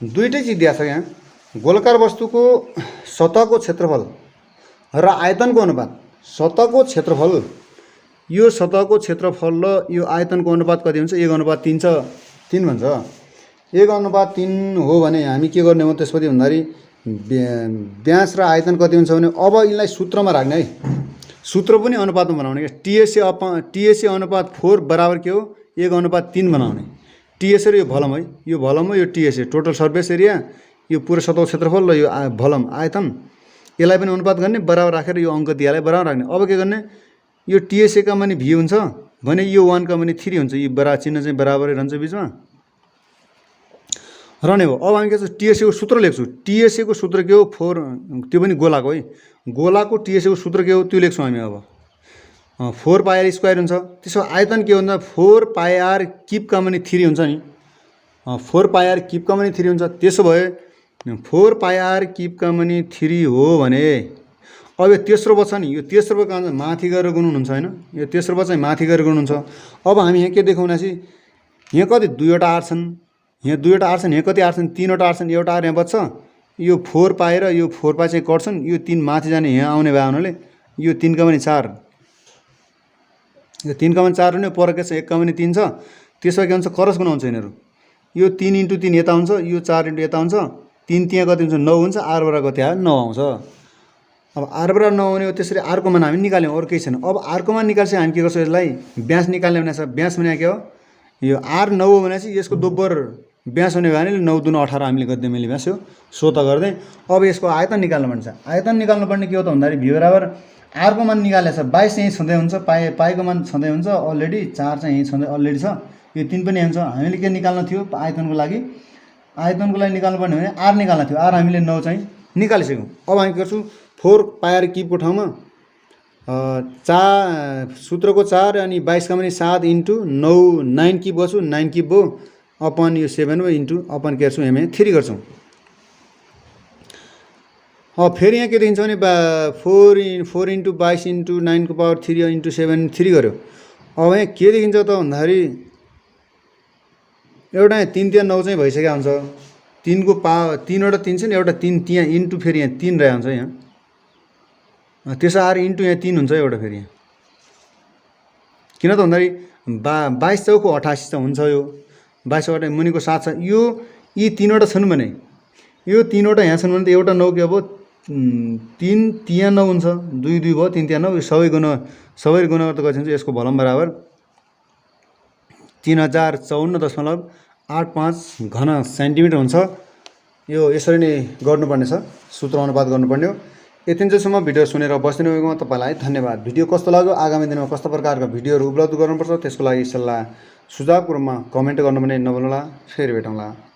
दुईटै चिज दिएको छ। यहाँ गोलाकार वस्तुको सतहको क्षेत्रफल र आयतनको अनुपात। सतहको क्षेत्रफल, यो सतहको क्षेत्रफल र यो आयतनको अनुपात कति हुन्छ, 1:3 छ, 3 भन्छ। 1:3 हो भने हामी के गर्ने हो त्यसपछि भन्दाखेरि व्यास र आयतन कति हुन्छ भने अब यिनलाई सूत्रमा राख्ने है। सूत्र पनि अनुपातमा बनाउने के, टीएसए अनुपात 4 बराबर के हो, 1:3 बनाउने। टीएसए र यो भलम है, यो भलम हो, यो टीएसए टोटल सर्फेस एरिया, यो पुरो सतहको क्षेत्रफल र यो भलम आयतन, यसलाई पनि अनुपात गर्ने, बराबर राखेर यो अङ्क दियालाई बराबर राख्ने। अब के गर्ने, यो टीएसए का माने भी हुन्छ भने यो 1 का माने 3 हुन्छ। यो बराबर चिन्ह चाहिँ बराबरै रहन्छ बिचमा रहने हो। अब हामी के छ, टीएसए को सूत्र लेख्छौँ। टीएसए को सूत्र के हो, 4, त्यो पनि गोलाको है। गोलाको टीएसए को सूत्र के हो त्यो लेख्छौँ हामी। अब 4 पाई आर स्क्वायर हुन्छ। त्यसो आयतन के भन्दा 4 पाई आर किप का माने 3 हुन्छ नि। 4 पाई आर किप का माने 3 हुन्छ। त्यसो भए 4 पाई आर किप का माने 3 हो भने अब यो तेस्रो बच्छ नि, यो तेस्रो बच्चा माथि गएर गुन्नुहुन्छ हैन, यो तेस्रो बच्चा माथि गएर गुन्नुहुन्छ। अब हामी यहाँ के देखाउँ भनेपछि यहाँ कति 2वटा आर छन्, यहाँ 2वटा आर छन्, यहाँ कति आर छन्, 3वटा आर छन्। एउटा आर यहाँ बच्छ, यो 4 पाई र यो 4 पाई चाहिँ कट्छन्। यो 3 माथि जाने यहाँ आउने भए हुनाले यो 3 का पनि 4, यो 3 का पनि 4 हुने, पर के छ 1 का पनि 3 छ। त्यसो के हुन्छ, क्रस बनाउँछ यिनीहरू। यो 3 × 3 यता हुन्छ, यो 4 × यता हुन्छ, 3 त्यहाँ कति हुन्छ, 9 हुन्छ। आर बराबर कति आयो, 9 आउँछ। अब आर बराबर 9 हुने हो। त्यसरी आर को मान हामी निकाल्यौँ, अरू केही छैन। अब आर को मान निकाल्छ हामी के गर्छौँ, यसलाई व्यास निकाल्ने भनेको छ। व्यास भने के हो, यो आर 9 हो भनेपछि यसको दोब्बर व्यास हुने भएन, 9 × 2 = 18 हामीले गरिदियौँ मैले व्यास, यो स्वतः गर्दै। अब यसको आयतन निकाल्नु पर्छ। आयतन निकाल्नु पर्ने के हो त भन्दाखेरि भी बराबर आर को मान निकालेछ, 22 यही छँदै हुन्छ, पाईको मान छँदै हुन्छ अलरेडी, 4 चाहिँ यही छँदै अलरेडी छ, यो 3 पनि हुन्छ। हामीले के निकाल्न थियो आयतनको लागि, आयतनको लागि निकाल्नु पर्ने भने आर निकाल्न थियो। आर हामीले 9 चाहिँ निकालिसक्यौँ। अब हामी गर्छौँ 4 पाई आर किपको ठाउँमा 4 सूत्रको 4 अनि 22 का पनि 7 × 9 9 किप गर्छु, 9 किप भयो अपन यो 7 हो इन्टु अपन के गर्छौँ एमए 3 गर्छौँ। अब फेरि यहाँ के देखिन्छ भने 4 × 22 × 9 को पावर 3 × 7 3 गर्यो। अब यहाँ के देखिन्छ त भन्दाखेरि एउटा 3 त्यहाँ 9 चाहिँ भइसकेको हुन्छ। 3 को पावर 3वटा 3 छ नि, एउटा 3 त्यहाँ इन्टु फेरि यहाँ 3 रहेको हुन्छ यहाँ। त्यसो आएर इन्टु यहाँ 3 हुन्छ एउटा फेरि यहाँ। किन त भन्दाखेरि 22 चौको 88 त हुन्छ। यो 22 वटा मुनिको 7 छ। यो यी 3वटा छन् भने यो 3वटा यहाँ छन् भने त एउटा 9 के अब 3 त्यहाँ 9 हुन्छ, 2 2 भयो, 3 त्यहाँ 9, सबै गुणा गर्दा कति हुन्छ, यसको भलम बराबर 3054.85 घन सेन्टिमिटर हुन्छ। यो यसरी नै गर्नुपर्ने छ, सूत्र अनुपात गर्नुपर्ने हो। यतिन्जेलसम्म भिडियो सुनेर बस्दिनु भएकोमा तपाईँलाई धन्यवाद। भिडियो कस्तो लाग्यो, आगामी दिनमा कस्तो प्रकारका भिडियोहरू उपलब्ध गर्नुपर्छ त्यसको लागि सल्लाह सुझावको रूपमा कमेन्ट गर्नु पनि नभुल्नुहोला। फेरि भेटौँला।